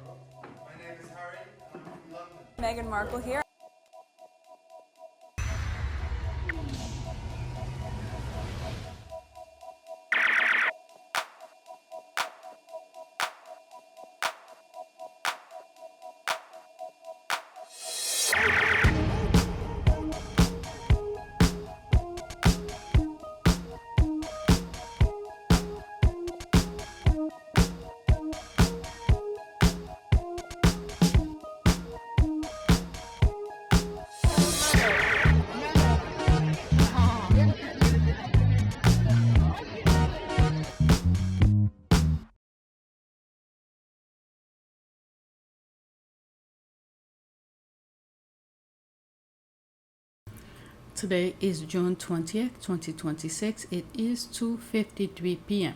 My name is Harry, and I'm from London. Meghan Markle here. Today is June 20th, 2026. It is 2:53 p.m.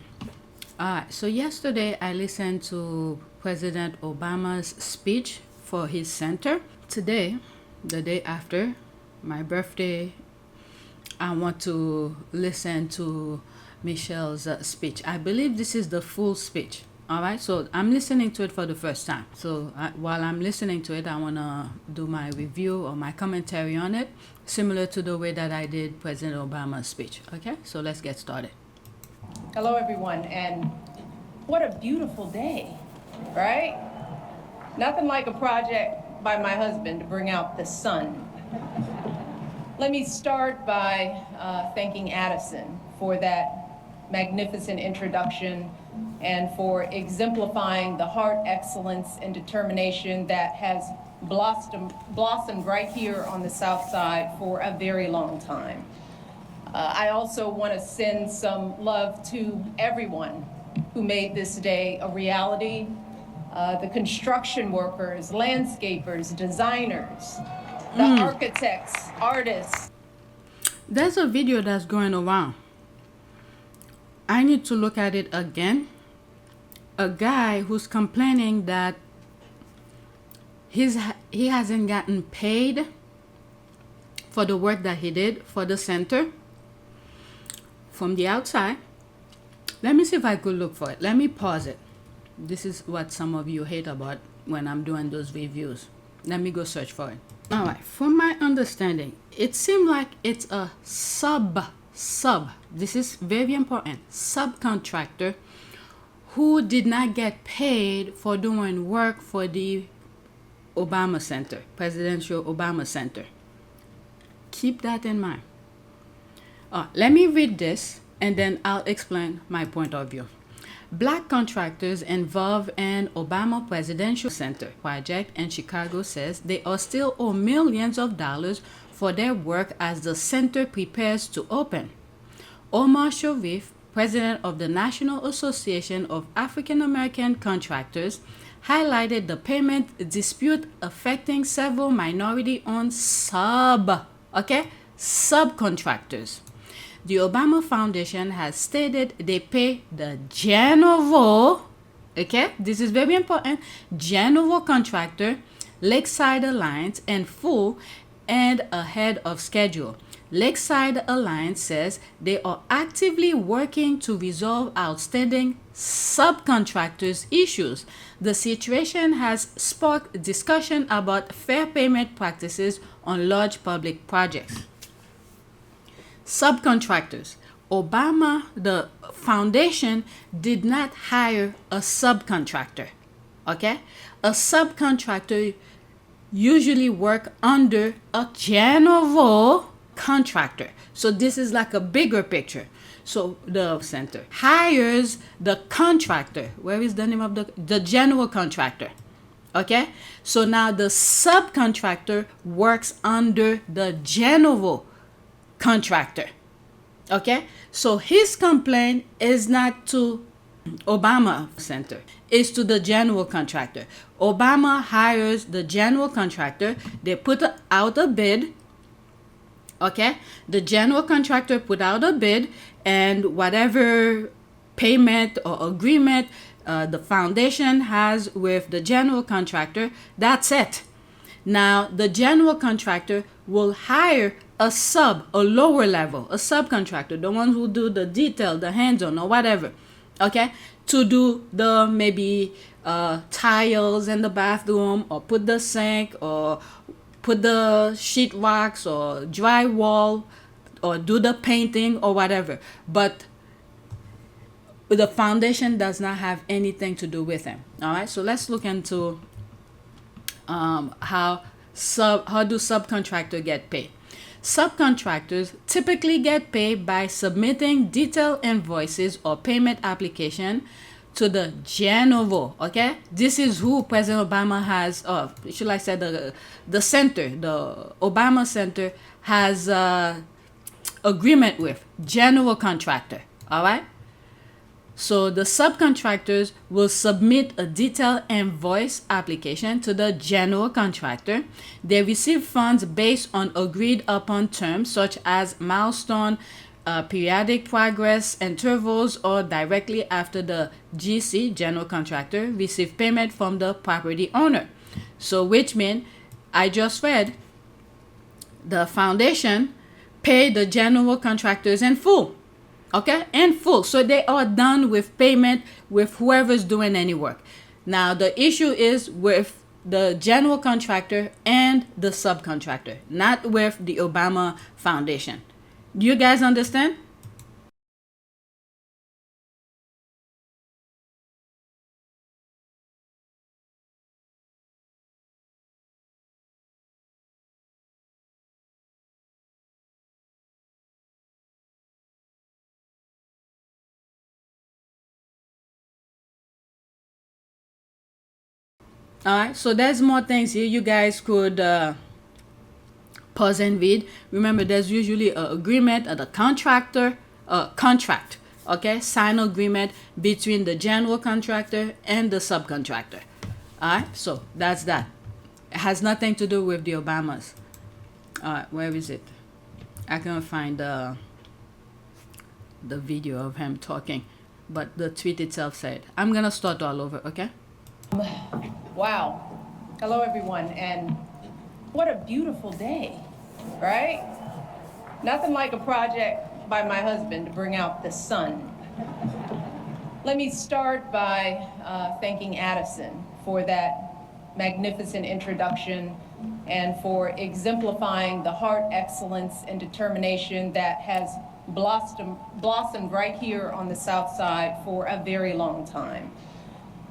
Alright, so yesterday I listened to President Obama's speech for his center. Today, the day after my birthday, I want to listen to Michelle's speech. I believe this is the full speech. All right, so I'm listening to it for the first time. So while I'm listening to it, I want to do my review or my commentary on it, similar to the way that I did President Obama's speech. Okay, so let's get started. Hello, everyone, and what a beautiful day, right? Nothing like a project by my husband to bring out the sun. Let me start by thanking Addison for that magnificent introduction and for exemplifying the heart, excellence, and determination that has blossomed right here on the South Side for a very long time. I also want to send some love to everyone who made this day a reality. The construction workers, landscapers, designers, the architects, artists. There's a video that's going around. I need to look at it again. A guy who's complaining that he hasn't gotten paid for the work that he did for the center from the outside. Let me see if I could look for it. Let me pause it. This is what some of you hate about when I'm doing those reviews. Let me go search for it. All right, from my understanding, it seemed like it's a sub, this is very important, subcontractor who did not get paid for doing work for the Obama Center, Presidential Obama Center. Keep that in mind. Let me read this and then I'll explain my point of view. Black contractors involved in Obama Presidential Center project in Chicago says they are still owe millions of dollars for their work as the center prepares to open. Omar Sharif, president of the National Association of African American Contractors, highlighted the payment dispute affecting several minority-owned subcontractors. The Obama Foundation has stated they pay the general, this is very important, general contractor, Lakeside Alliance, in full and ahead of schedule. Lakeside Alliance says they are actively working to resolve outstanding subcontractors' issues. The situation has sparked discussion about fair payment practices on large public projects. Subcontractors. Obama, the foundation, did not hire a subcontractor. A subcontractor usually work under a general contractor. So this is like a bigger picture. So the center hires the contractor. Where is the name of the general contractor? So now the subcontractor works under the general contractor. So his complaint is not to Obama Center, it's to the general contractor. Obama hires the general contractor, they put out a bid. The general contractor put out a bid, and whatever payment or agreement the foundation has with the general contractor, that's it. Now the general contractor will hire a lower level, a subcontractor, the ones who do the detail, the hands-on or whatever, to do the maybe tiles in the bathroom, or put the sink, or put the sheetrocks, or drywall, or do the painting, or whatever. But the foundation does not have anything to do with him. All right, so let's look into how do subcontractors get paid. Subcontractors typically get paid by submitting detailed invoices or payment application to the general. Okay, this is who President Obama has, should I say the center, the Obama Center has agreement with general contractor. All right. So the subcontractors will submit a detailed invoice application to the general contractor. They receive funds based on agreed upon terms such as milestone, periodic progress intervals, or directly after the GC, general contractor, receive payment from the property owner. So which means I just read the foundation pay the general contractors in full. Okay, in full. So they are done with payment with whoever's doing any work. Now the issue is with the general contractor and the subcontractor, not with the Obama Foundation. Do you guys understand? All right, so there's more things here you guys could pause and read. Remember, there's usually an agreement of the contractor, contract, okay, sign agreement between the general contractor and the subcontractor. All right, so that's that. It has nothing to do with the Obamas. All right, where is it? I can't find the video of him talking, but the tweet itself said. I'm gonna start all over, okay? Wow. Hello, everyone, and what a beautiful day, right? Nothing like a project by my husband to bring out the sun. Let me start by thanking Addison for that magnificent introduction and for exemplifying the heart, excellence, and determination that has blossomed right here on the South Side for a very long time.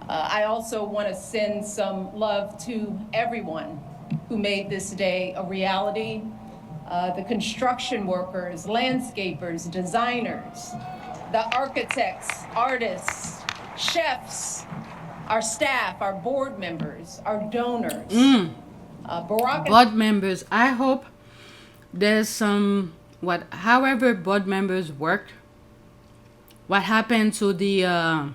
I also want to send some love to everyone who made this day a reality. The construction workers, landscapers, designers, the architects, artists, chefs, our staff, our board members, our donors. Board members, I hope there's some, however board members worked, what happened to the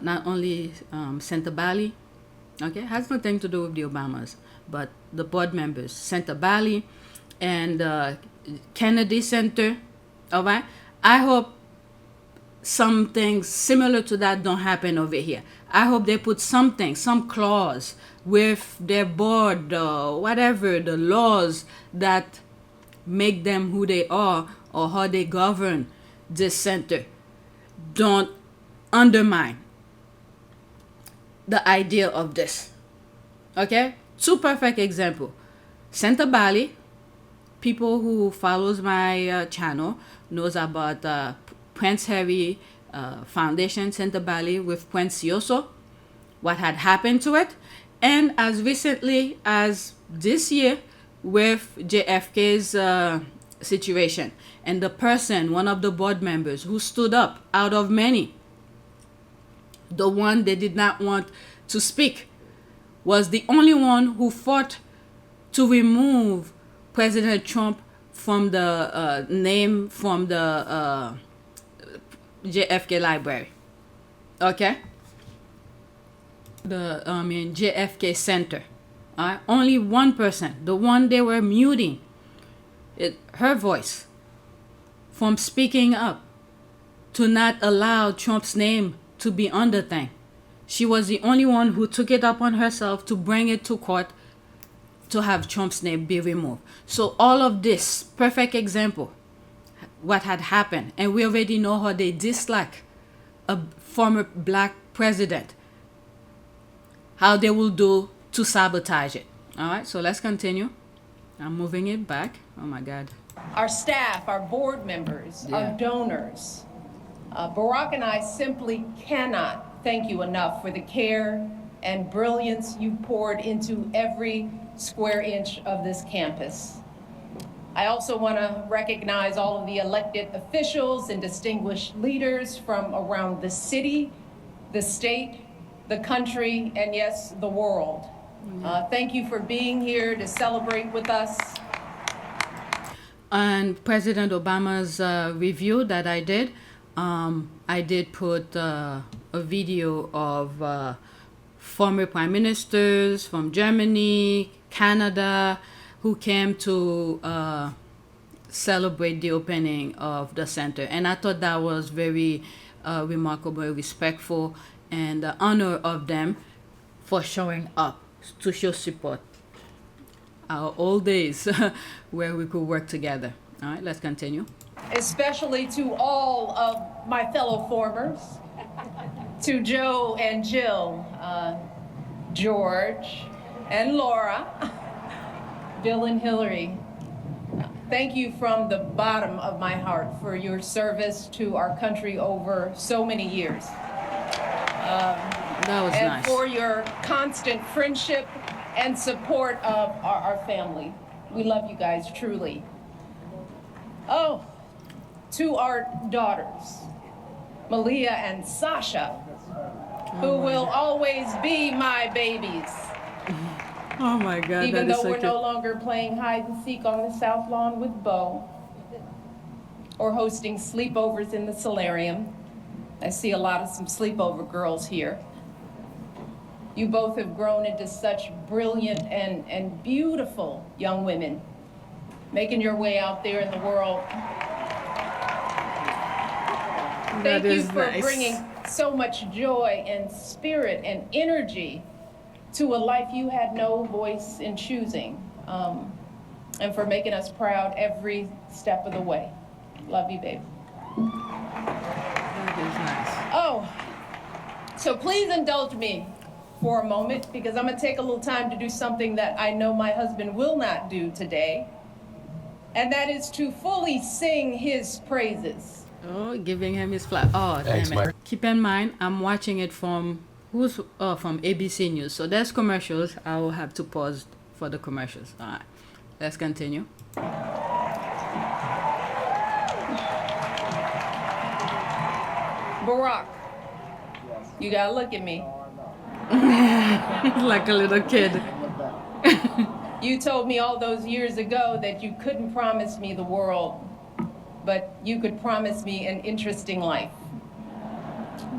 not only Center Valley, okay, has nothing to do with the Obamas, but the board members, Center Valley and Kennedy Center. All right, I hope something similar to that don't happen over here. I hope they put something, some clause with their board, whatever the laws that make them who they are or how they govern this center don't undermine the idea of this. Okay, two perfect example. Center Valley, people who follows my channel knows about Prince Harry Foundation, Center Valley with Prince Yoso, what had happened to it, and as recently as this year with JFK's situation, and the person, one of the board members who stood up out of many, the one they did not want to speak, was the only one who fought to remove President Trump from the name from the JFK library. Okay, the JFK Center. Only one person, the one they were muting her voice from speaking up to not allow Trump's name to be on the thing. She was the only one who took it upon herself to bring it to court to have Trump's name be removed. So all of this, perfect example, what had happened. And we already know how they dislike former black president, how they will do to sabotage it. All right, so let's continue. I'm moving it back. Oh my God. Our staff, our board members, our donors. Barack and I simply cannot thank you enough for the care and brilliance you poured into every square inch of this campus. I also want to recognize all of the elected officials and distinguished leaders from around the city, the state, the country, and yes, the world. Thank you for being here to celebrate with us. And President Obama's review that I did put a video of former prime ministers from Germany, Canada, who came to celebrate the opening of the center. And I thought that was very remarkable, respectful, and honor of them for showing up to show support. Our old days where we could work together. All right, let's continue. Especially to all of my fellow formers, to Joe and Jill, George and Laura, Bill and Hillary. Thank you from the bottom of my heart for your service to our country over so many years. That was and nice. For your constant friendship and support of our family. We love you guys, truly. Oh, to our daughters, Malia and Sasha, who will always be my babies. Oh my God, even that is though so we're no longer playing hide and seek on the South Lawn with Bo, or hosting sleepovers in the solarium. I see a lot of some sleepover girls here. You both have grown into such brilliant and beautiful young women, making your way out there in the world. Thank you for bringing so much joy and spirit and energy to a life you had no voice in choosing, and for making us proud every step of the way. Love you, babe. That is nice. Oh, so please indulge me for a moment, because I'm gonna take a little time to do something that I know my husband will not do today, and that is to fully sing his praises. Oh, giving him his flag. Oh, Thanks, damn it. Mike. Keep in mind, I'm watching it from from ABC News. So there's commercials. I will have to pause for the commercials. All right, let's continue. Barack, you gotta look at me. Like a little kid. You told me all those years ago that you couldn't promise me the world, but you could promise me an interesting life.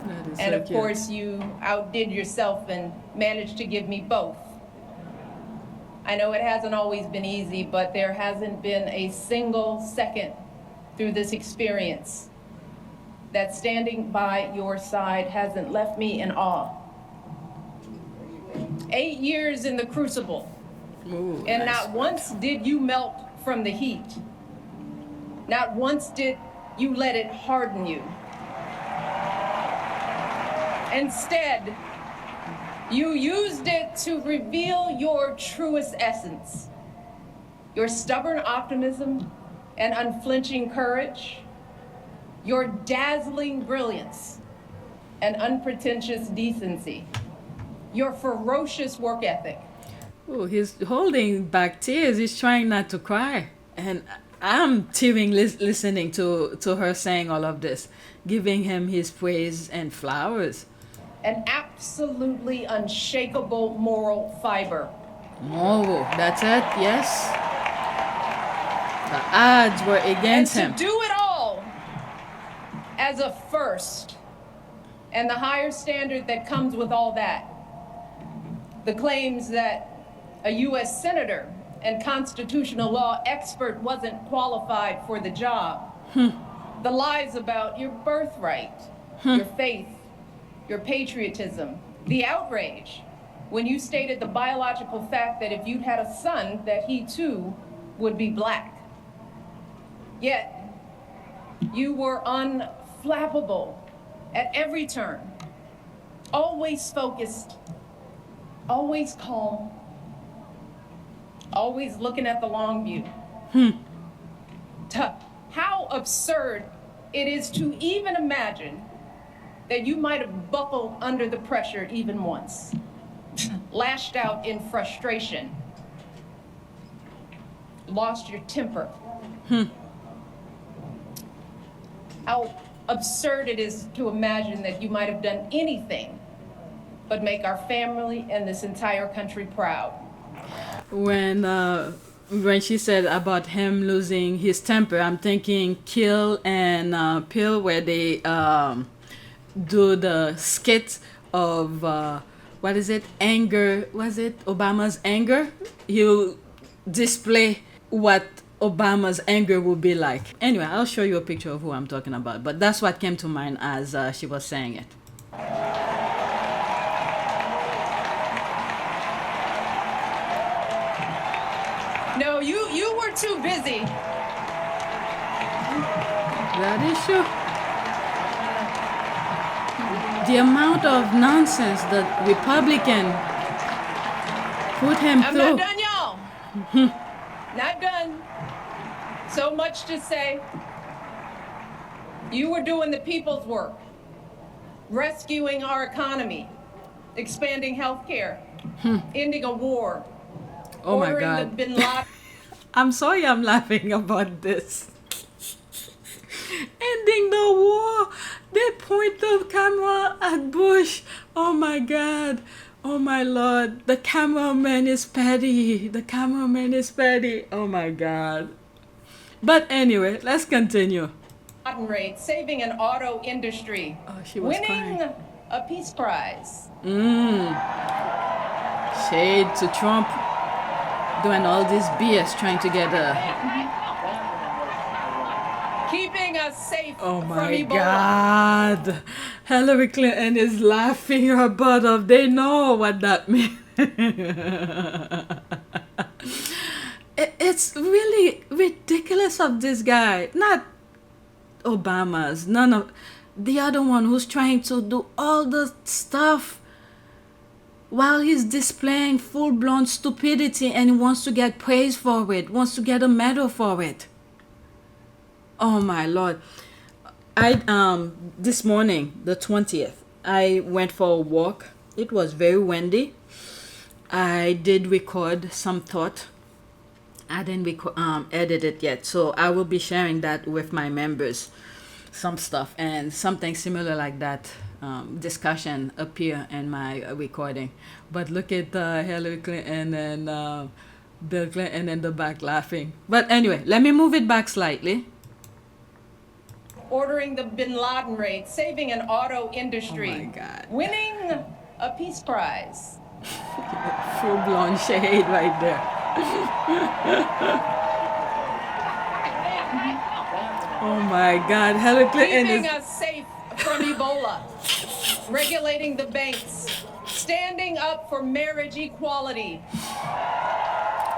That is And so of cute. course, you outdid yourself and managed to give me both. I know it hasn't always been easy, but there hasn't been a single second through this experience that standing by your side hasn't left me in awe. 8 years in the crucible, Ooh, and nice. not once did you melt from the heat. Not once did you let it harden you. Instead, you used it to reveal your truest essence, your stubborn optimism and unflinching courage, your dazzling brilliance and unpretentious decency, your ferocious work ethic. Oh, he's holding back tears. He's trying not to cry. And I'm tearing listening to her saying all of this, giving him his praise and flowers. An absolutely unshakable moral fiber. Moral, that's it, yes. The odds were against him. And to do it all as a first, and the higher standard that comes with all that. The claims that a U.S. senator and constitutional law expert wasn't qualified for the job. The lies about your birthright, your faith, your patriotism, the outrage when you stated the biological fact that if you'd had a son, that he too would be black. Yet, you were unflappable at every turn, always focused, always calm, always looking at the long view. How absurd it is to even imagine that you might have buckled under the pressure even once, lashed out in frustration, lost your temper. How absurd it is to imagine that you might have done anything but make our family and this entire country proud. When she said about him losing his temper, I'm thinking Kill and Pill, where they do the skit of what is it? Anger. Was it Obama's anger? He'll display what Obama's anger would be like. Anyway, I'll show you a picture of who I'm talking about. But that's what came to mind as she was saying it. No, you were too busy. That is true. The amount of nonsense that Republican put him I'm through. not done, y'all. Not done. So much to say. You were doing the people's work, rescuing our economy, expanding healthcare, ending a war, Oh my ordering God. the Bin Laden. I'm sorry I'm laughing about this. Ending the war. They point the camera at Bush. Oh my God. Oh my Lord. The cameraman is petty. The cameraman is petty. Oh my God. But anyway, let's continue. Rate, saving an auto industry, Oh, she was winning crying. a peace prize. Shade to Trump. Doing all this BS trying to get a... Keeping us safe Oh from my Ebola. God. Hillary Clinton is laughing her butt off. They know what that means. It's really ridiculous of this guy. Not Obama's. None of... The other one who's trying to do all the stuff while he's displaying full-blown stupidity and he wants to get praise for it. Wants to get a medal for it. Oh my Lord. This morning, the 20th, I went for a walk. It was very windy. I did record some thought. I didn't edit it yet, so I will be sharing that with my members. Some stuff and something similar like that discussion appear in my recording. But look at Hillary Clinton and Bill Clinton in the back laughing. But anyway, let me move it back slightly. Ordering the Bin Laden raid, saving an auto industry, Oh my God. winning a peace prize. Full-blown shade right there. Oh my God, Hillary Clinton Keeping is... us safe from Ebola, regulating the banks, standing up for marriage equality,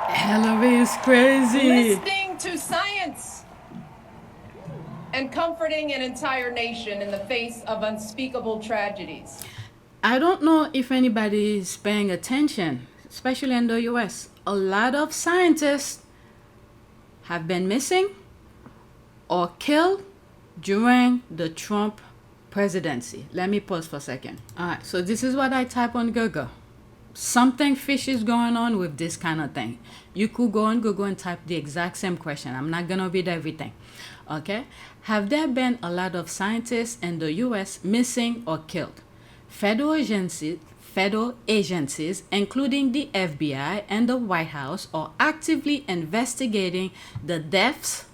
Hillary is crazy. listening to science, and comforting an entire nation in the face of unspeakable tragedies. I don't know if anybody is paying attention, especially in the US. A lot of scientists have been missing or killed during the Trump presidency. Let me pause for a second. All right, so this is what I type on Google. Something fishy is going on with this kind of thing. You could go on Google and type the exact same question. I'm not going to read everything. Okay? Have there been a lot of scientists in the US missing or killed? Federal agencies, including the FBI and the White House, are actively investigating the deaths,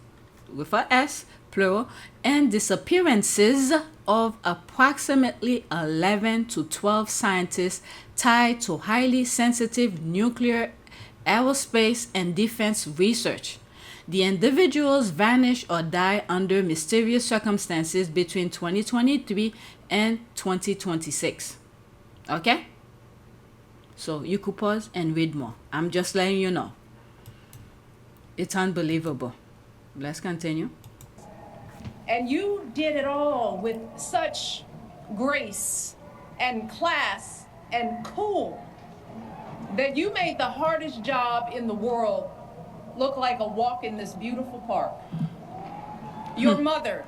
with a S, plural, and disappearances of approximately 11 to 12 scientists tied to highly sensitive nuclear, aerospace, and defense research. The individuals vanished or died under mysterious circumstances between 2023 and 2026. Okay? So you could pause and read more. I'm just letting you know. It's unbelievable. Let's continue. And you did it all with such grace and class and cool that you made the hardest job in the world look like a walk in this beautiful park. Your mother,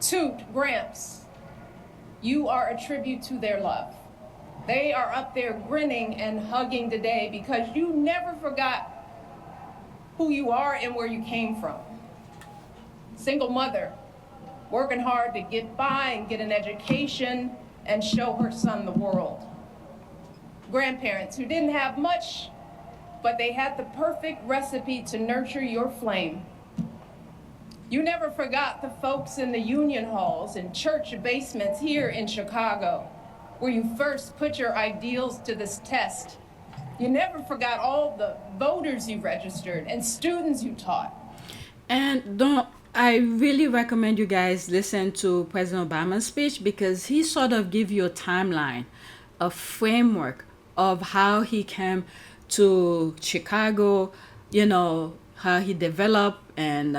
Toot, Gramps, you are a tribute to their love. They are up there grinning and hugging today because you never forgot who you are and where you came from. Single mother, working hard to get by and get an education and show her son the world. Grandparents who didn't have much, but they had the perfect recipe to nurture your flame. You never forgot the folks in the union halls and church basements here in Chicago, where you first put your ideals to this test. You never forgot all the voters you registered and students you taught. And I really recommend you guys listen to President Obama's speech, because he sort of give you a timeline, a framework of how he came to Chicago, you know, how he developed and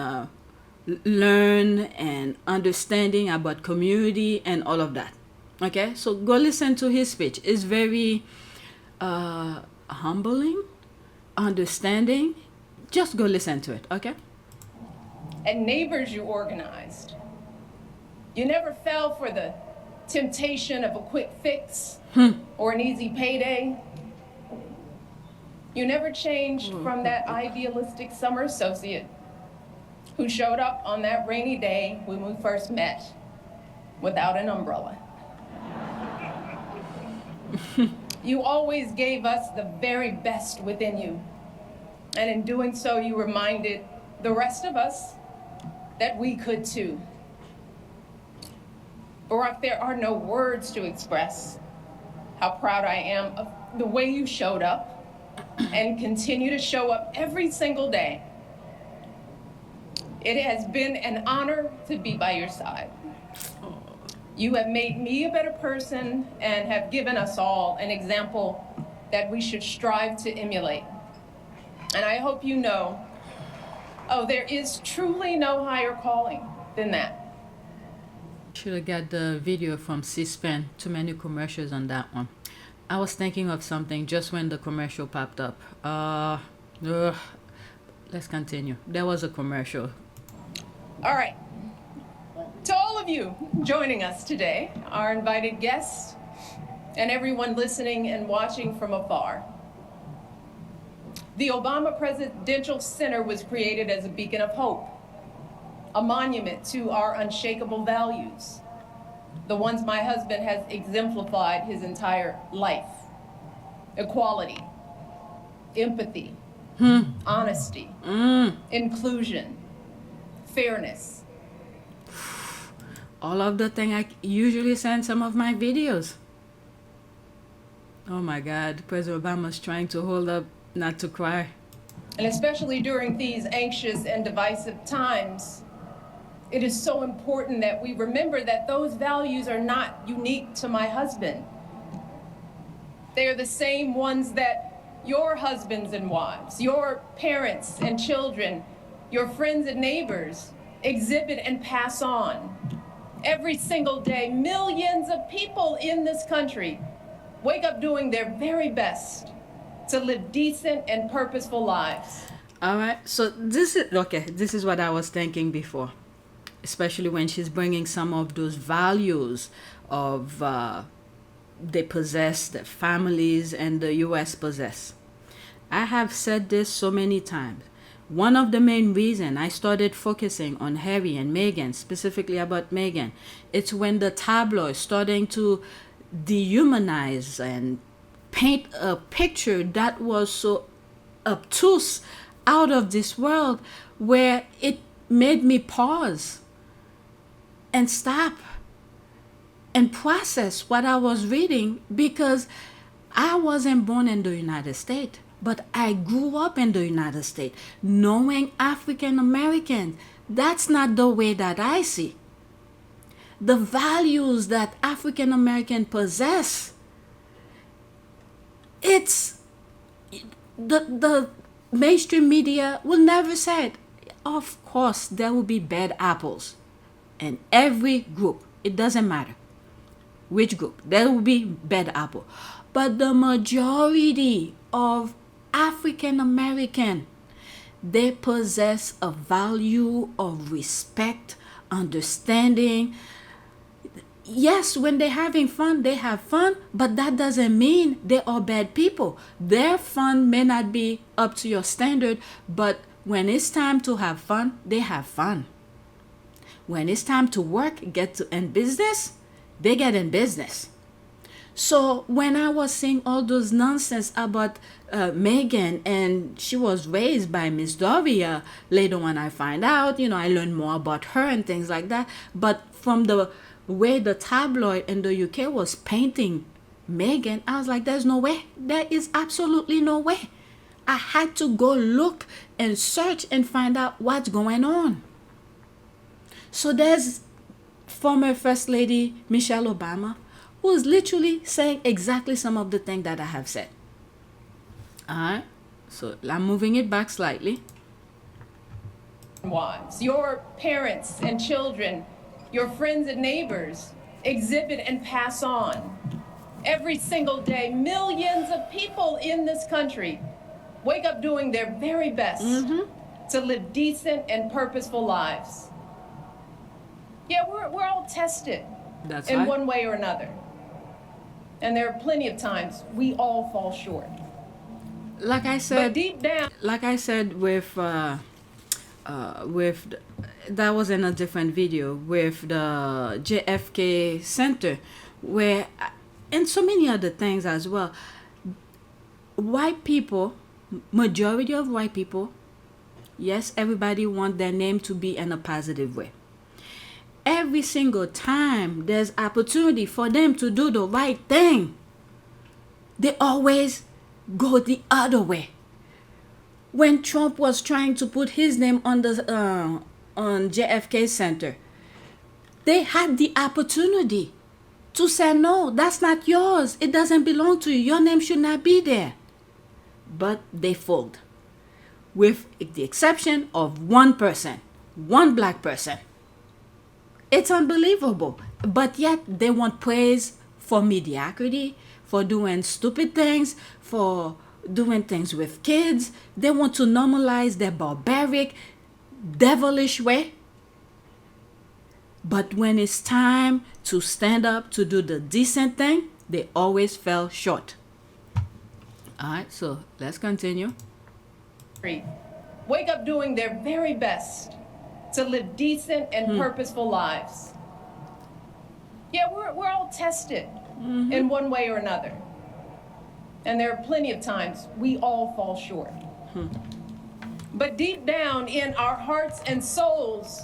learn and understanding about community and all of that. Okay, so go listen to his speech. It's very humbling, understanding. Just go listen to it, okay? And neighbors you organized. You never fell for the temptation of a quick fix or an easy payday. You never changed from that idealistic summer associate who showed up on that rainy day when we first met without an umbrella. You always gave us the very best within you. And in doing so, you reminded the rest of us that we could too. Barack, there are no words to express how proud I am of the way you showed up and continue to show up every single day. It has been an honor to be by your side. You have made me a better person and have given us all an example that we should strive to emulate. And I hope you know, there is truly no higher calling than that. Should have got the video from C-SPAN. Too many commercials on that one. I was thinking of something just when the commercial popped up. Let's continue. There was a commercial. All right. To all of you joining us today, our invited guests, and everyone listening and watching from afar, the Obama Presidential Center was created as a beacon of hope, a monument to our unshakable values, the ones my husband has exemplified his entire life: equality, empathy, honesty, inclusion, fairness. All of the thing I usually send some of my videos. Oh my God, President Obama's trying to hold up not to cry. And especially during these anxious and divisive times, it is so important that we remember that those values are not unique to my husband. They are the same ones that your husbands and wives, your parents and children, your friends and neighbors exhibit and pass on. Every single day, millions of people in this country wake up doing their very best to live decent and purposeful lives. All right, so this is what I was thinking before, especially when she's bringing some of those values of they possess, the families and the U.S. possess. I have said this so many times. One of the main reasons I started focusing on Harry and Meghan, specifically about Meghan, it's when the tabloids starting to dehumanize and paint a picture that was so obtuse, out of this world, where it made me pause and stop and process what I was reading, because I wasn't born in the United States. But I grew up in the United States knowing African Americans. That's not the way that I see. The values that African Americans possess, it's the mainstream media will never say it. Of course, there will be bad apples in every group. It doesn't matter. Which group? There will be bad apple. But the majority of African American, they possess a value of respect, understanding. Yes, when they're having fun, they have fun, but that doesn't mean they are bad people. Their fun may not be up to your standard, but when it's time to have fun, they have fun. When it's time to work, get to in business, they get in business. So when I was saying all those nonsense about Meghan, and she was raised by Miss Doria, later when I find out, I learned more about her and things like that. But from the way the tabloid in the UK was painting Meghan, I was like, there's no way. There is absolutely no way. I had to go look and search and find out what's going on. So there's former First Lady Michelle Obama, who is literally saying exactly some of the things that I have said. Alright, so I'm moving it back slightly. Wives, your parents and children, your friends and neighbors exhibit and pass on. Every single day, millions of people in this country wake up doing their very best to live decent and purposeful lives. Yeah, we're all tested in one way or another. And there are plenty of times we all fall short. Like I said, but deep down, with that was in a different video with the JFK Center, where and so many other things as well. White people, majority of white people, yes, everybody want their name to be in a positive way. Every single time there's opportunity for them to do the right thing, they always go the other way. When Trump was trying to put his name on the on JFK Center, they had the opportunity to say, no, that's not yours. It doesn't belong to you. Your name should not be there. But they fooled, with the exception of one person, one black person. It's unbelievable. But yet they want praise for mediocrity, for doing stupid things, for doing things with kids. They want to normalize their barbaric, devilish way. But when it's time to stand up to do the decent thing, they always fell short. All right, so let's continue. Wake up doing their very best to live decent and purposeful lives. Yeah, we're all tested in one way or another. And there are plenty of times we all fall short. But deep down in our hearts and souls,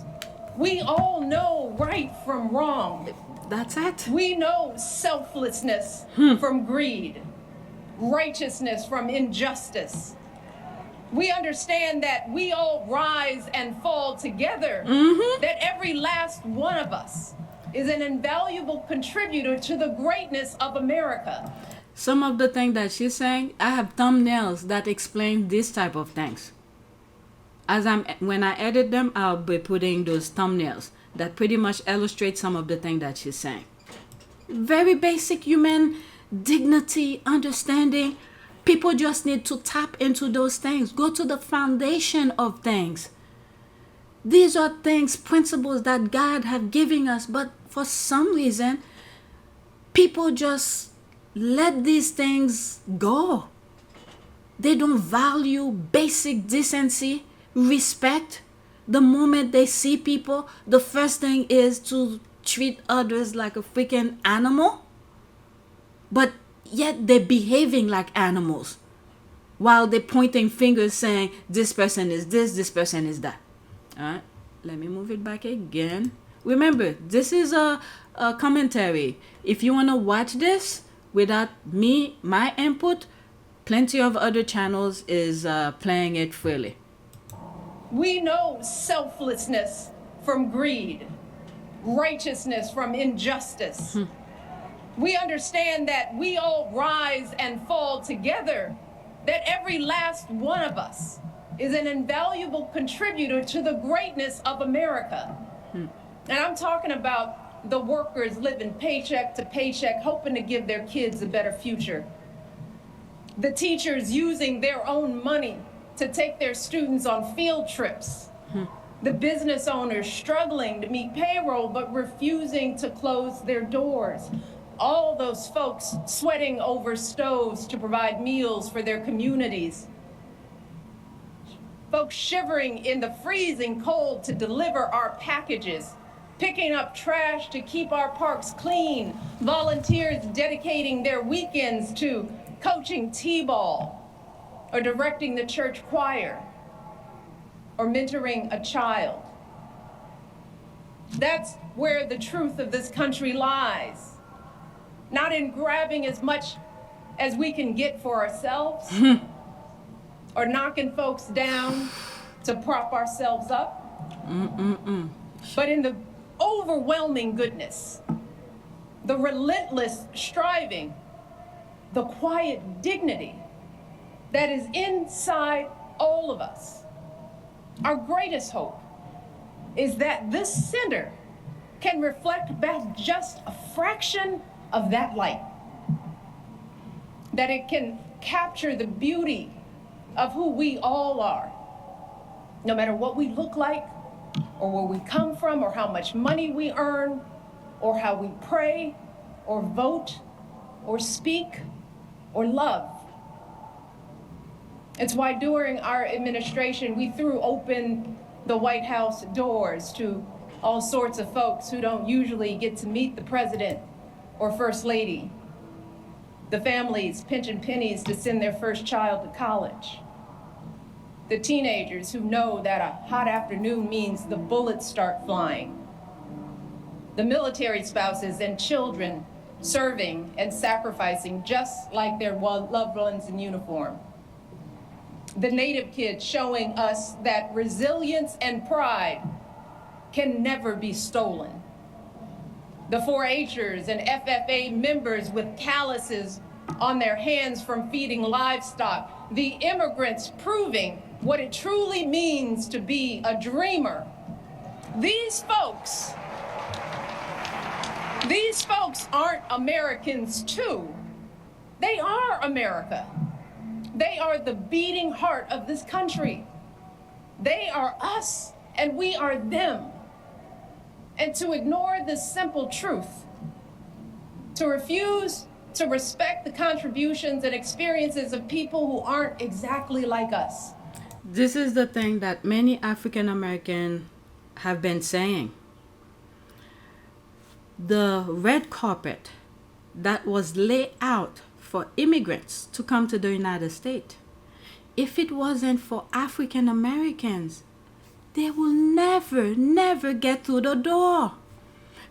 we all know right from wrong. That's it. We know selflessness from greed, righteousness from injustice. We understand that we all rise and fall together, that every last one of us is an invaluable contributor to the greatness of America. Some of the things that she's saying, I have thumbnails that explain this type of things. When I edit them, I'll be putting those thumbnails that pretty much illustrate some of the things that she's saying. Very basic human dignity, understanding. People just need to tap into those things. Go to the foundation of things. These are things, principles that God have given us, but for some reason, people just let these things go. They don't value basic decency, respect. The moment they see people, the first thing is to treat others like a freaking animal. But yet they're behaving like animals while they're pointing fingers saying this person is this person is that. All right, let me move it back again. Remember, this is a commentary. If you want to watch this without my input, plenty of other channels is playing it freely. We know selflessness from greed, righteousness from injustice. We understand that we all rise and fall together, that every last one of us is an invaluable contributor to the greatness of America. And I'm talking about the workers living paycheck to paycheck, hoping to give their kids a better future. The teachers using their own money to take their students on field trips. The business owners struggling to meet payroll but refusing to close their doors. All those folks sweating over stoves to provide meals for their communities. Folks shivering in the freezing cold to deliver our packages, picking up trash to keep our parks clean, volunteers dedicating their weekends to coaching t-ball or directing the church choir or mentoring a child. That's where the truth of this country lies. Not in grabbing as much as we can get for ourselves or knocking folks down to prop ourselves up, but in the overwhelming goodness, the relentless striving, the quiet dignity that is inside all of us. Our greatest hope is that this center can reflect back just a fraction of that light, that it can capture the beauty of who we all are, no matter what we look like, or where we come from, or how much money we earn, or how we pray, or vote, or speak, or love. It's why during our administration, we threw open the White House doors to all sorts of folks who don't usually get to meet the president or first lady, the families pinching pennies to send their first child to college, the teenagers who know that a hot afternoon means the bullets start flying, the military spouses and children serving and sacrificing just like their loved ones in uniform, the Native kids showing us that resilience and pride can never be stolen, the 4-H'ers and FFA members with calluses on their hands from feeding livestock, the immigrants proving what it truly means to be a dreamer. These folks aren't Americans too. They are America. They are the beating heart of this country. They are us and we are them. And to ignore this simple truth, to refuse to respect the contributions and experiences of people who aren't exactly like us. This is the thing that many African Americans have been saying. The red carpet that was laid out for immigrants to come to the United States, if it wasn't for African Americans, they will never get through the door.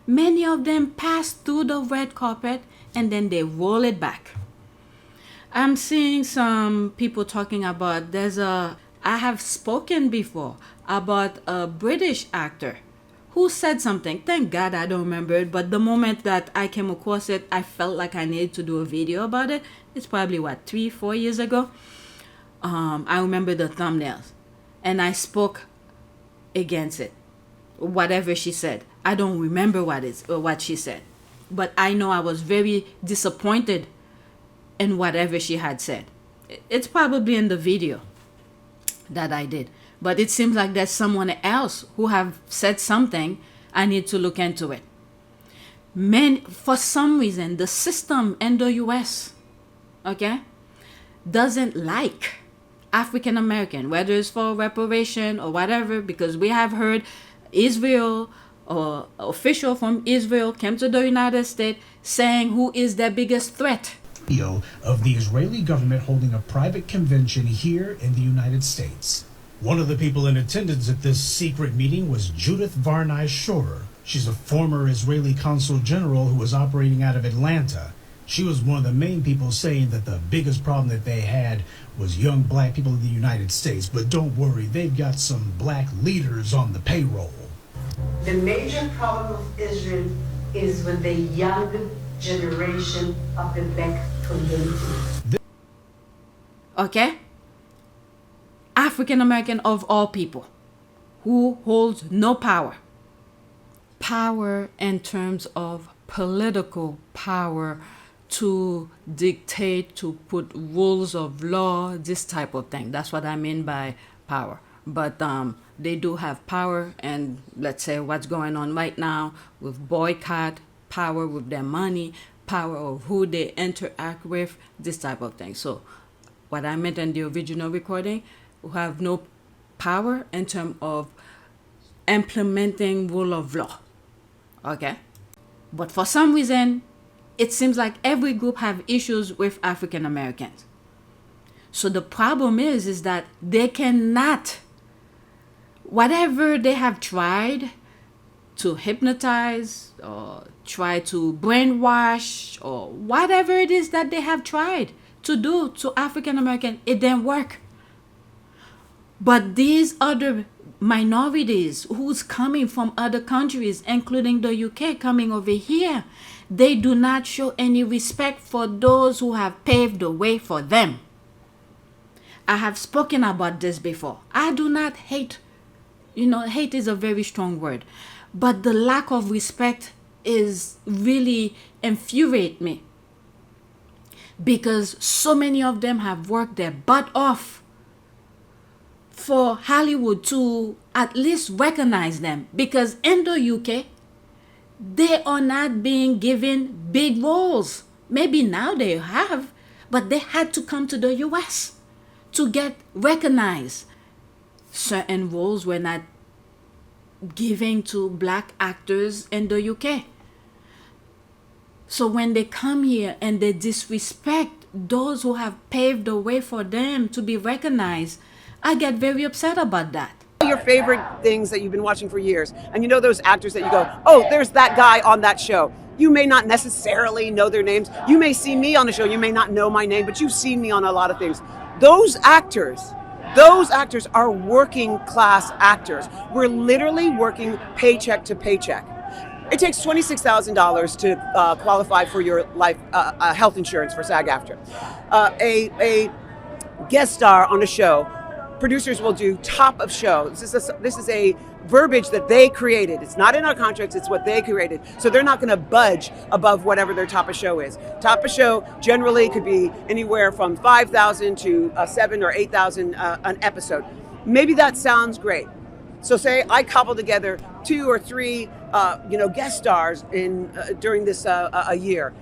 Many of them pass through the red carpet and then they roll it back. I'm seeing some people talking about I have spoken before about a British actor who said something. Thank God I don't remember it, but the moment that I came across it, I felt like I needed to do a video about it. It's probably 3-4 years ago. I remember the thumbnails and I spoke against it. Whatever she said, I don't remember what she said, but I know I was very disappointed in whatever she had said. It's probably in the video that I did, but it seems like there's someone else who have said something. I need to look into it. For some reason, the system in the US, doesn't like African American, whether it's for reparation or whatever, because we have heard Israel or official from Israel came to the United States saying who is their biggest threat. Of the Israeli government holding a private convention here in the United States. One of the people in attendance at this secret meeting was Judith Varnai Shorer. She's a former Israeli consul general who was operating out of Atlanta. She was one of the main people saying that the biggest problem that they had was young black people in the United States. But don't worry, they've got some black leaders on the payroll. The major problem of Israel is with the young generation of the black community. African American of all people, who holds no power, power in terms of political power to dictate, to put rules of law, this type of thing. That's what I mean by power. But they do have power, and let's say what's going on right now with boycott, power with their money, power of who they interact with, this type of thing. So what I meant in the original recording, who have no power in terms of implementing rule of law. Okay? But for some reason, it seems like every group have issues with African Americans. So the problem is that they cannot, whatever they have tried to hypnotize or try to brainwash or whatever it is that they have tried to do to African American, it didn't work. But these other minorities who's coming from other countries, including the UK, coming over here, they do not show any respect for those who have paved the way for them. I have spoken about this before. I do not hate. Hate is a very strong word. But the lack of respect is really infuriate me. Because so many of them have worked their butt off for Hollywood to at least recognize them. Because in the UK, they are not being given big roles. Maybe now they have, but they had to come to the US to get recognized. Certain roles were not given to black actors in the UK. So when they come here and they disrespect those who have paved the way for them to be recognized, I get very upset about that. Your favorite things that you've been watching for years, and you know those actors that you go, oh, there's that guy on that show. You may not necessarily know their names. You may see me on the show. You may not know my name, but you've seen me on a lot of things. Those actors are working class actors. We're literally working paycheck to paycheck. It takes $26,000 to qualify for your life health insurance for SAG-AFTRA. A guest star on a show, producers will do top of show. This is a verbiage that they created. It's not in our contracts, it's what they created. So they're not going to budge above whatever their top of show is. Top of show generally could be anywhere from $5,000 to $7,000 or $8,000 an episode. Maybe that sounds great. So say I cobble together 2 or 3 guest stars during this a year.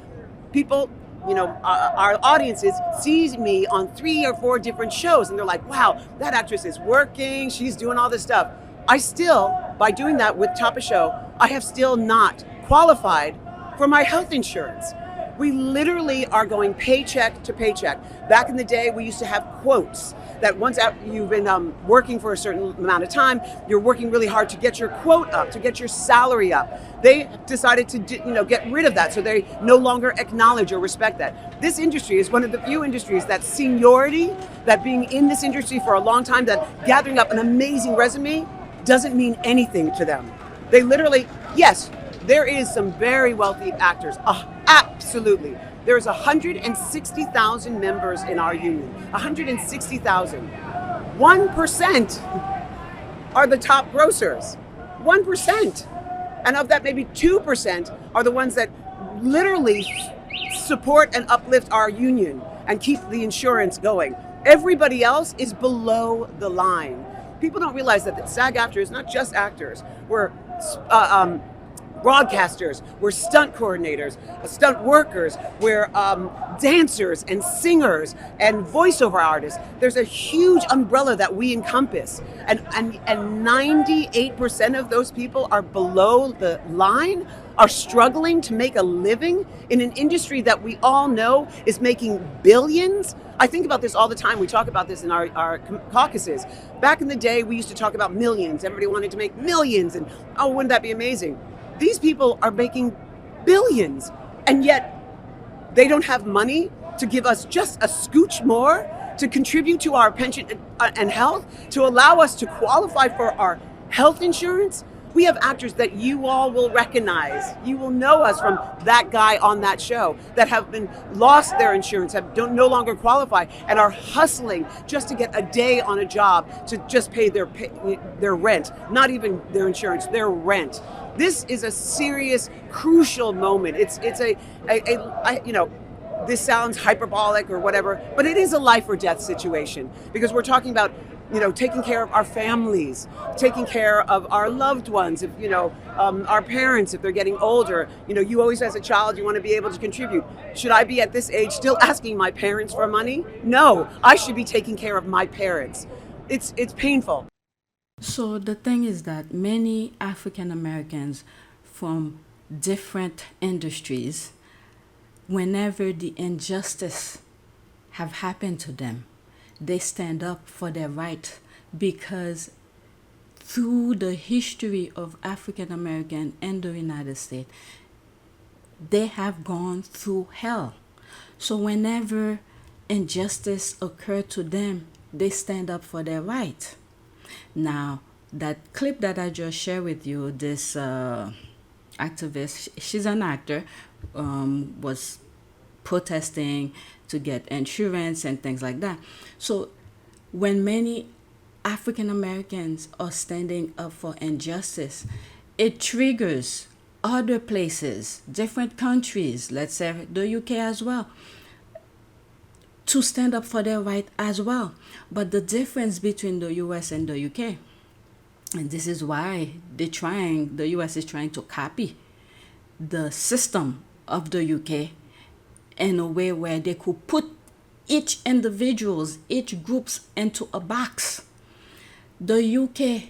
People, our audiences sees me on 3 or 4 different shows, and they're like, wow, that actress is working, she's doing all this stuff. I still, by doing that with Top of Show, I have still not qualified for my health insurance. We literally are going paycheck to paycheck. Back in the day, we used to have quotes that once you've been working for a certain amount of time, you're working really hard to get your quote up, to get your salary up. They decided to get rid of that, so they no longer acknowledge or respect that. This industry is one of the few industries that seniority, that being in this industry for a long time, that gathering up an amazing resume doesn't mean anything to them. They literally, yes, there is some very wealthy actors. Absolutely. There's 160,000 members in our union. 160,000. 1% are the top grossers. 1%. And of that, maybe 2% are the ones that literally support and uplift our union and keep the insurance going. Everybody else is below the line. People don't realize that SAG-AFTRA is not just actors. We're broadcasters, we're stunt coordinators, stunt workers, we're dancers and singers and voiceover artists. There's a huge umbrella that we encompass, and 98% of those people are below the line, are struggling to make a living in an industry that we all know is making billions. I think about this all the time. We talk about this in our caucuses. Back in the day, we used to talk about millions. Everybody wanted to make millions, and oh, wouldn't that be amazing? These people are making billions, and yet they don't have money to give us just a scooch more to contribute to our pension and health, to allow us to qualify for our health insurance. We have actors that you all will recognize. You will know us from that guy on that show that have been lost their insurance, don't no longer qualify, and are hustling just to get a day on a job to just pay their rent, not even their insurance, their rent. This is a serious, crucial moment. It's this sounds hyperbolic or whatever, but it is a life or death situation because we're talking about, taking care of our families, taking care of our loved ones, if, our parents, if they're getting older. You always, as a child, you want to be able to contribute. Should I be at this age still asking my parents for money? No, I should be taking care of my parents. It's painful. So the thing is that many African Americans from different industries, whenever the injustice have happened to them, they stand up for their right, because through the history of African American in the United States, they have gone through hell. So whenever injustice occurred to them, they stand up for their right. Now, that clip that I just shared with you, this activist, she's an actor, was protesting to get insurance and things like that. So when many African Americans are standing up for injustice, it triggers other places, different countries, let's say the UK as well, to stand up for their right as well. But the difference between the US and the UK, and this is why the US is trying to copy the system of the UK in a way where they could put each individuals, each groups into a box. The UK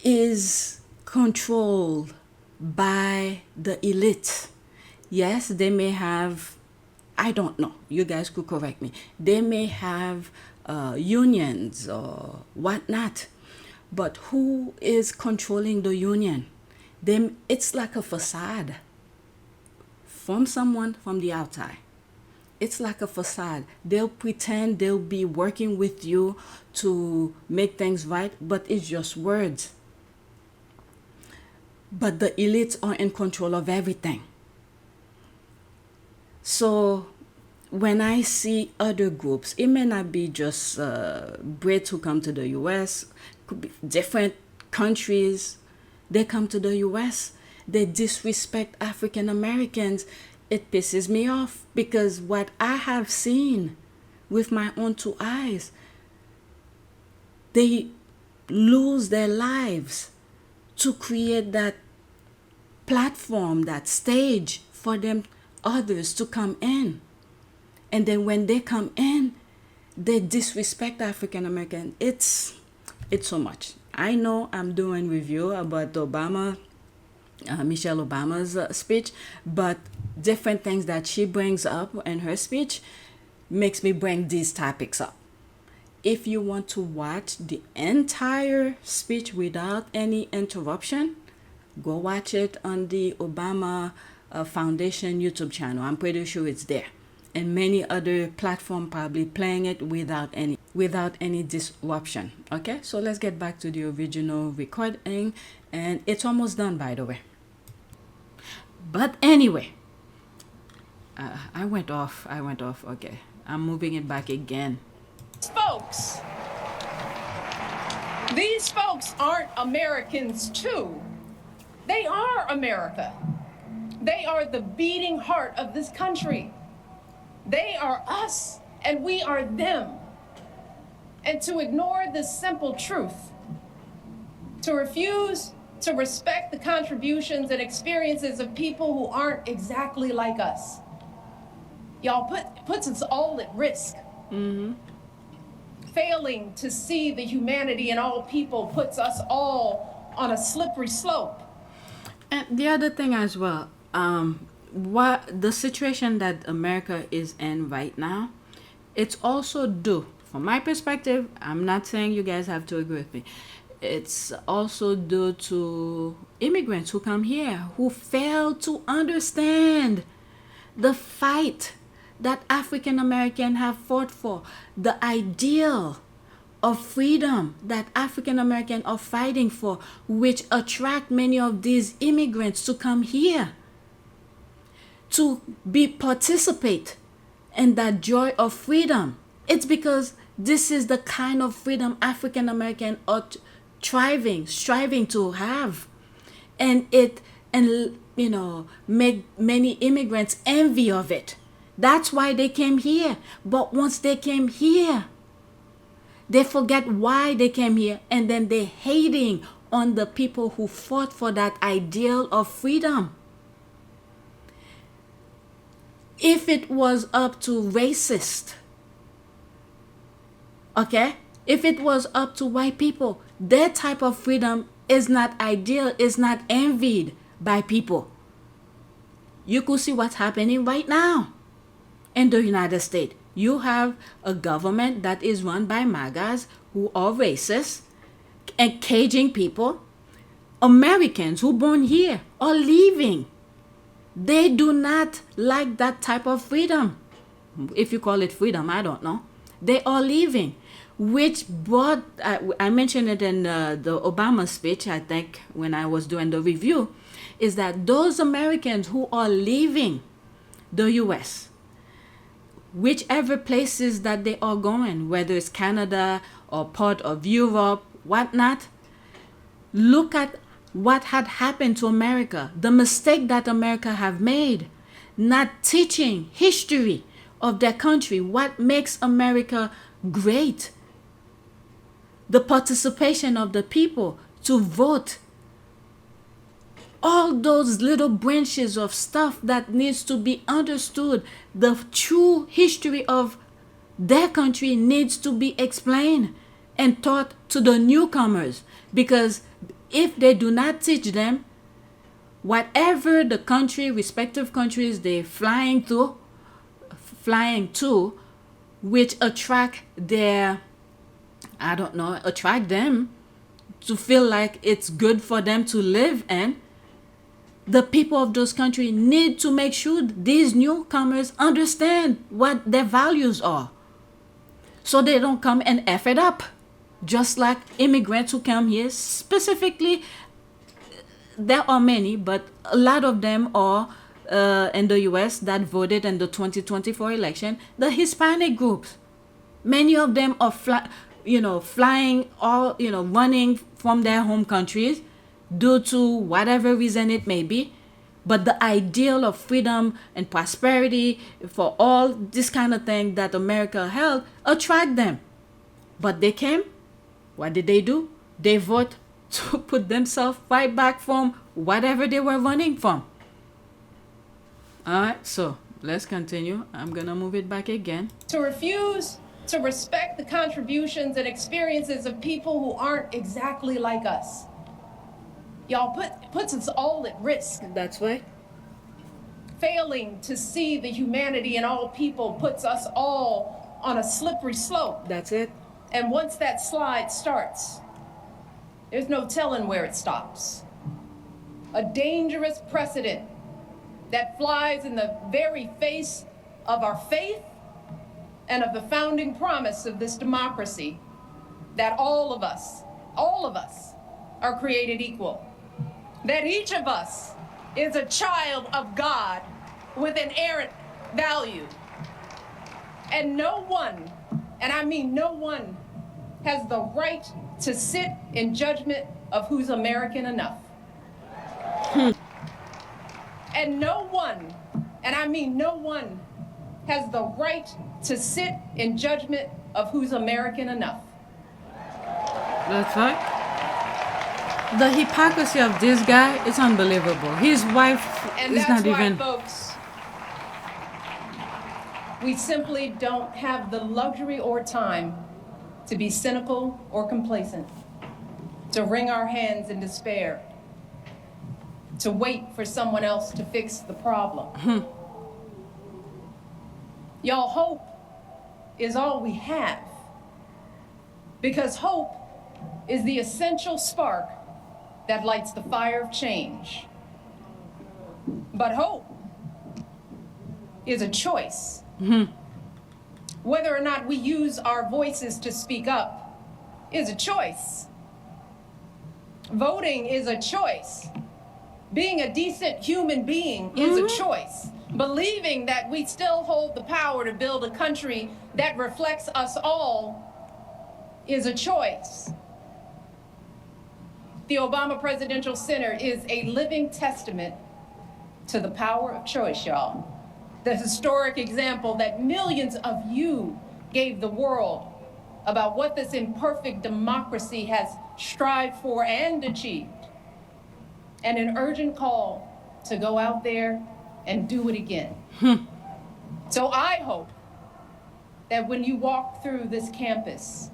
is controlled by the elite. Yes, they may have, I don't know, you guys could correct me, they may have unions or whatnot, but who is controlling the union? It's like a facade from someone from the outside. It's like a facade. They'll pretend they'll be working with you to make things right, but it's just words. But the elites are in control of everything. So when I see other groups, it may not be just Brits who come to the US, could be different countries. They come to the US, they disrespect African Americans. It pisses me off, because what I have seen with my own two eyes, they lose their lives to create that platform, that stage for them, others to come in. And then when they come in, they disrespect African American. It's so much. I know I'm doing review about Michelle Obama's speech, but different things that she brings up in her speech makes me bring these topics up. If you want to watch the entire speech without any interruption, go watch it on the Obama Foundation YouTube channel. I'm pretty sure it's there. And many other platforms probably playing it without any disruption. Okay, so let's get back to the original recording, and it's almost done, by the way. But anyway, I went off. Okay, I'm moving it back again. These folks aren't Americans too. They are America. They are the beating heart of this country. They are us, and we are them. And to ignore this simple truth, to refuse to respect the contributions and experiences of people who aren't exactly like us, y'all puts us all at risk. Mm-hmm. Failing to see the humanity in all people puts us all on a slippery slope. And the other thing as well, what the situation that America is in right now, it's also due, from my perspective, I'm not saying you guys have to agree with me, it's also due to immigrants who come here who fail to understand the fight that African Americans have fought for, the ideal of freedom that African Americans are fighting for, which attract many of these immigrants to come here to participate in that joy of freedom. It's because this is the kind of freedom African Americans are striving to have. and make many immigrants envy of it. That's why they came here. But once they came here, they forget why they came here, and then they're hating on the people who fought for that ideal of freedom. If it was up to racists, okay, if it was up to white people, their type of freedom is not ideal, is not envied by people. You could see what's happening right now in the United States. You have a government that is run by MAGAs who are racist and caging people. Americans who born here are leaving. They do not like that type of freedom. If you call it freedom, I don't know. They are leaving, which brought, I mentioned it in the Obama speech, I think, when I was doing the review, is that those Americans who are leaving the U.S., whichever places that they are going, whether it's Canada or part of Europe, whatnot, look at what had happened to America, the mistake that America have made, not teaching history of their country, what makes America great, the participation of the people to vote, all those little branches of stuff that needs to be understood. The true history of their country needs to be explained and taught to the newcomers, because if they do not teach them, whatever the country, respective countries they're flying to, which attract them to feel like it's good for them to live in, the people of those countries need to make sure these newcomers understand what their values are, so they don't come and F it up. Just like immigrants who come here, specifically, there are many, but a lot of them are in the U.S. that voted in the 2024 election, the Hispanic groups. Many of them are flying or running from their home countries due to whatever reason it may be. But the ideal of freedom and prosperity for all this kind of thing that America held attract them. But they came. What did they do? They vote to put themselves right back from whatever they were running from. All right, so let's continue. I'm going to move it back again. To refuse to respect the contributions and experiences of people who aren't exactly like us. Y'all puts us all at risk. That's right. Failing to see the humanity in all people puts us all on a slippery slope. That's it. And once that slide starts, there's no telling where it stops. A dangerous precedent that flies in the very face of our faith and of the founding promise of this democracy, that all of us are created equal. That each of us is a child of God with inerrant value. And no one, and I mean no one, has the right to sit in judgment of who's American enough. And no one, and I mean no one, has the right to sit in judgment of who's American enough. That's right. The hypocrisy of this guy is unbelievable. His wife and is not that's why, even... folks, we simply don't have the luxury or time to be cynical or complacent, to wring our hands in despair, to wait for someone else to fix the problem. Y'all, hope is all we have, because hope is the essential spark that lights the fire of change. But hope is a choice. Whether or not we use our voices to speak up is a choice. Voting is a choice. Being a decent human being is a choice. Believing that we still hold the power to build a country that reflects us all is a choice. The Obama Presidential Center is a living testament to the power of choice, y'all. The historic example that millions of you gave the world about what this imperfect democracy has strived for and achieved, and an urgent call to go out there and do it again. So I hope that when you walk through this campus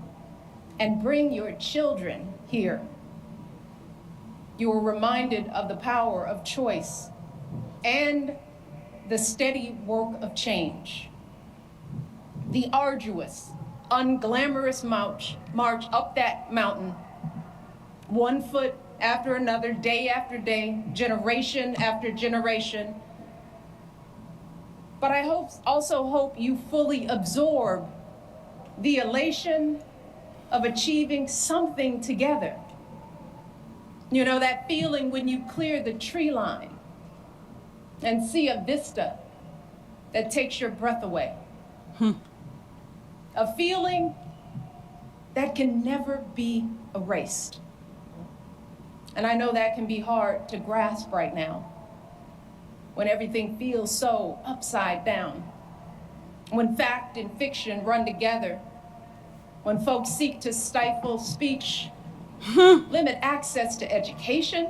and bring your children here, you are reminded of the power of choice and the steady work of change. The arduous, unglamorous march up that mountain, 1 foot after another, day after day, generation after generation. But I also hope you fully absorb the elation of achieving something together. You know, that feeling when you clear the tree line and see a vista that takes your breath away. A feeling that can never be erased. And I know that can be hard to grasp right now, when everything feels so upside down, when fact and fiction run together, when folks seek to stifle speech, limit access to education,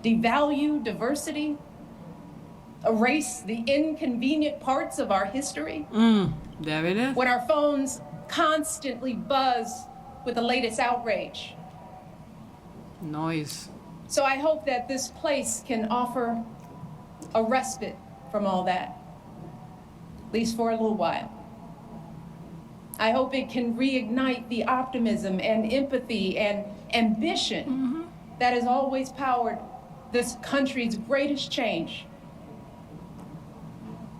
devalue diversity, erase the inconvenient parts of our history. There it is. When our phones constantly buzz with the latest outrage. Noise. So I hope that this place can offer a respite from all that, at least for a little while. I hope it can reignite the optimism and empathy and ambition that has always powered this country's greatest change.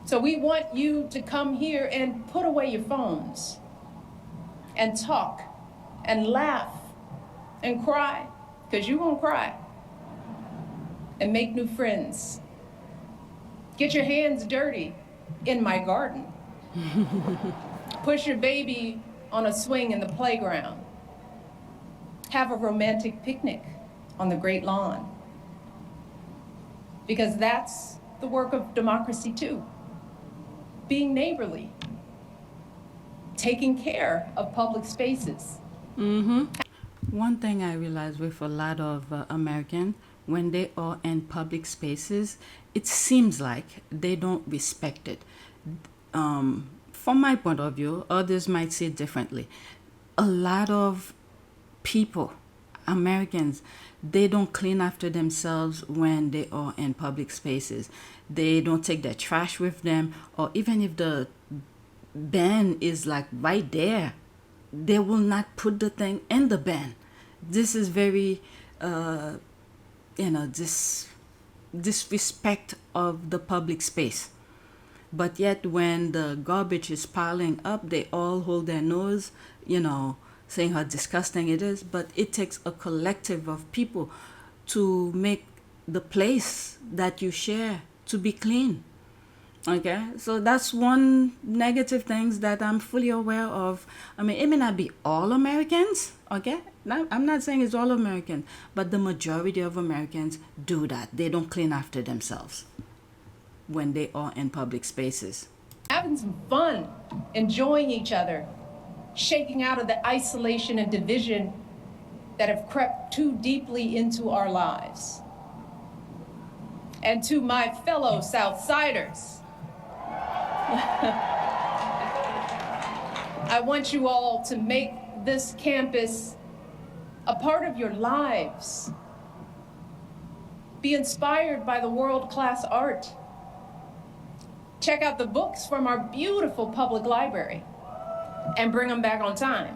So we want you to come here and put away your phones and talk and laugh and cry, because you're gonna cry, and make new friends. Get your hands dirty in my garden. Push your baby on a swing in the playground. Have a romantic picnic on the great lawn. Because that's the work of democracy too. Being neighborly. Taking care of public spaces. One thing I realize with a lot of Americans, when they are in public spaces, it seems like they don't respect it. From my point of view, others might see it differently. A lot of people, Americans, they don't clean after themselves when they are in public spaces. They don't take their trash with them, or even if the bin is like right there, they will not put the thing in the bin. This is very, disrespect of the public space. But yet when the garbage is piling up, they all hold their nose, saying how disgusting it is. But it takes a collective of people to make the place that you share to be clean. Okay, so that's one negative things that I'm fully aware of. I mean, it may not be all Americans, okay? I'm not saying it's all Americans, but the majority of Americans do that. They don't clean after themselves when they are in public spaces. Having some fun, enjoying each other, shaking out of the isolation and division that have crept too deeply into our lives. And to my fellow Southsiders, I want you all to make this campus a part of your lives. Be inspired by the world-class art. Check out the books from our beautiful public library and bring them back on time.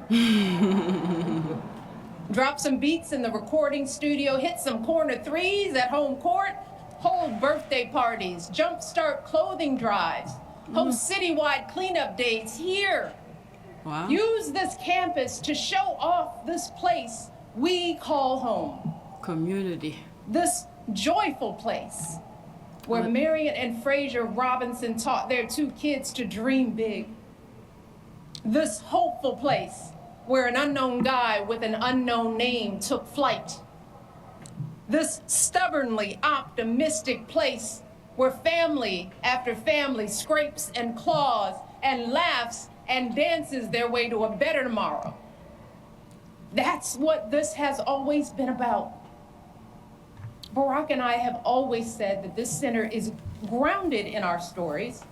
Drop some beats in the recording studio, hit some corner threes at home court, hold birthday parties, jumpstart clothing drives, host citywide cleanup days here. Wow. Use this campus to show off this place we call home. Community. This joyful place where Marion and Fraser Robinson taught their 2 kids to dream big. This hopeful place where an unknown guy with an unknown name took flight this stubbornly optimistic place where family after family scrapes and claws and laughs and dances their way to a better tomorrow. That's what this has always been about. Barack and I have always said that this center is grounded in our stories,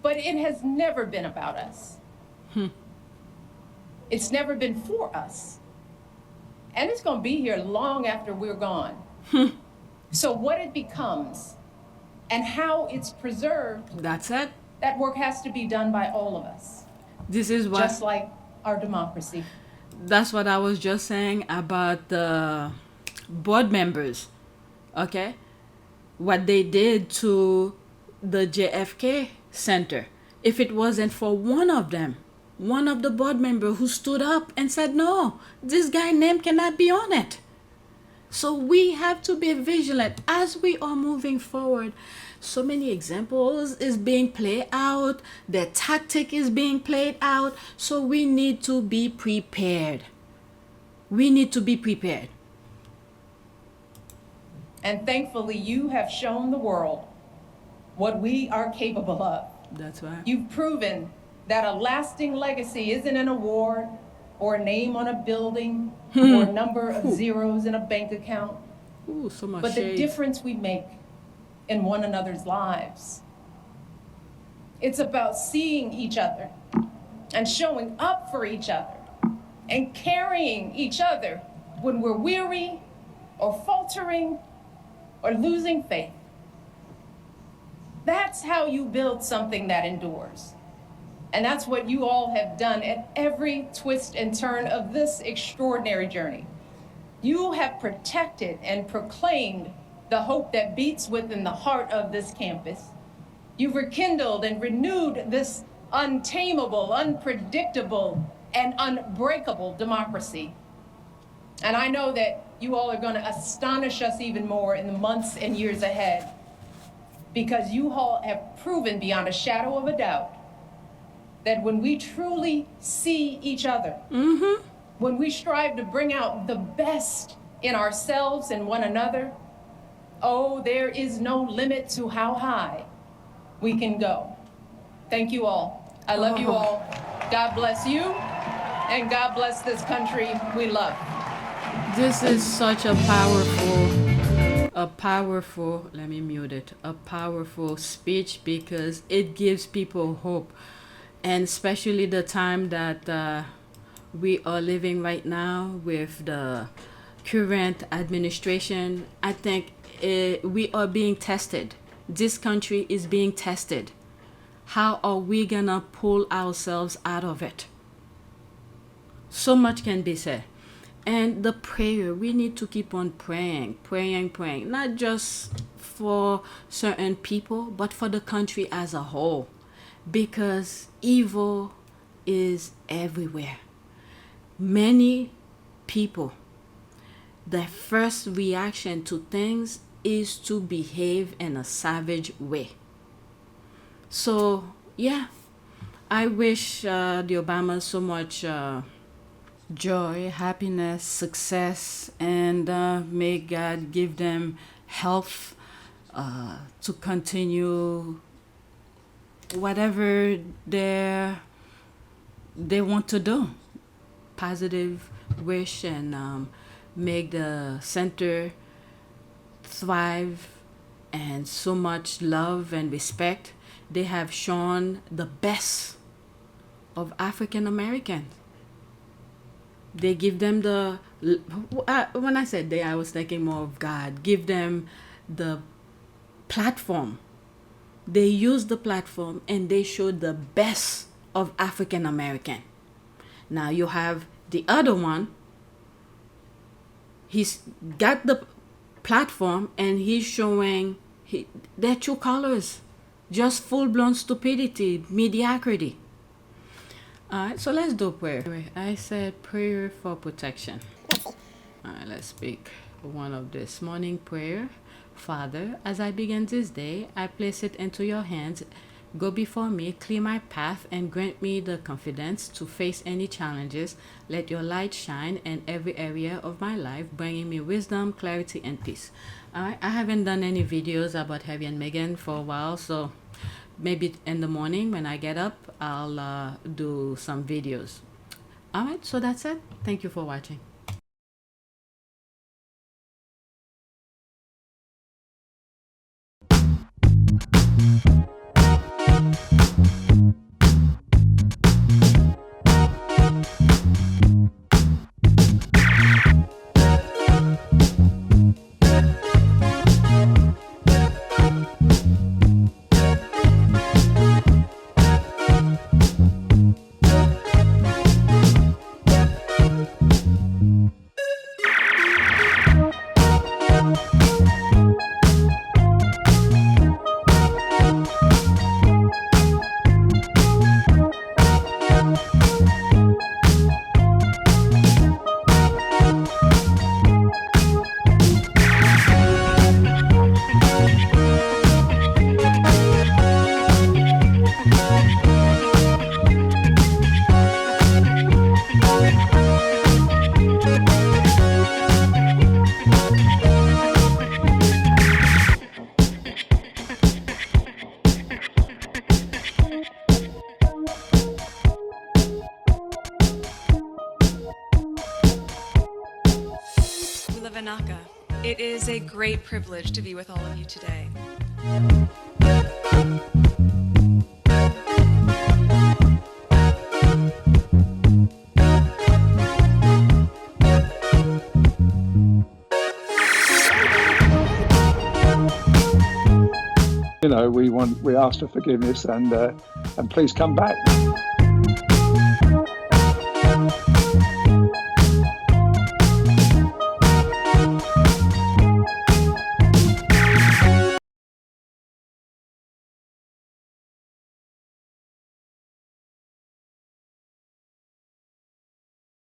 but it has never been about us. It's never been for us. And it's going to be here long after we're gone. So what it becomes and how it's preserved, That's it. that work has to be done by all of us. This is what, Just like our democracy. that's what I was just saying about the board members. Okay? What they did to the JFK Center. If it wasn't for one of them, one of the board members who stood up and said, no, this guy's name cannot be on it. So we have to be vigilant as we are moving forward. So many examples is being played out. The tactic is being played out. So we need to be prepared. We need to be prepared. And thankfully, you have shown the world what we are capable of. That's right. You've proven that a lasting legacy isn't an award or a name on a building or a number of zeros in a bank account, Ooh, so much but the shade. difference we make in one another's lives. It's about seeing each other and showing up for each other and carrying each other when we're weary or faltering or losing faith. That's how you build something that endures. And that's what you all have done at every twist and turn of this extraordinary journey. You have protected and proclaimed the hope that beats within the heart of this campus. You've rekindled and renewed this untamable, unpredictable, and unbreakable democracy. And I know that you all are going to astonish us even more in the months and years ahead, because you all have proven beyond a shadow of a doubt that when we truly see each other, when we strive to bring out the best in ourselves and one another, oh, there is no limit to how high we can go. Thank you all. I love you all. God bless you, and God bless this country we love. This is such a powerful, let me mute it, a powerful speech, because it gives people hope. And especially the time that we are living right now with the current administration, I think we are being tested. This country is being tested. How are we gonna pull ourselves out of it? So much can be said. And the prayer, we need to keep on praying, not just for certain people, but for the country as a whole. Because evil is everywhere. Many people, their first reaction to things is to behave in a savage way. So, yeah, I wish the Obamas so much joy, happiness, success, and may God give them health to continue whatever they want to do. Positive wish, and make the center thrive, and so much love and respect. They have shown the best of African Americans. They give them the, when I said they, I was thinking more of God. Give them the platform. They use the platform and they show the best of African American. Now you have the other one. He's got the platform and he's showing their true colors. Just full-blown stupidity, mediocrity. Alright, so let's do prayer. I said prayer for protection. Alright, let's speak one of this morning prayer. Father, as I begin this day, I place it into your hands. Go before me, clear my path, and grant me the confidence to face any challenges. Let your light shine in every area of my life, bringing me wisdom, clarity, and peace. Alright, I haven't done any videos about Harry and Meghan for a while, so maybe in the morning when I get up, I'll do some videos. Alright, so that's it. Thank you for watching. Vivanaka. It is a great privilege to be with all of you today. You know, we ask for forgiveness and please come back.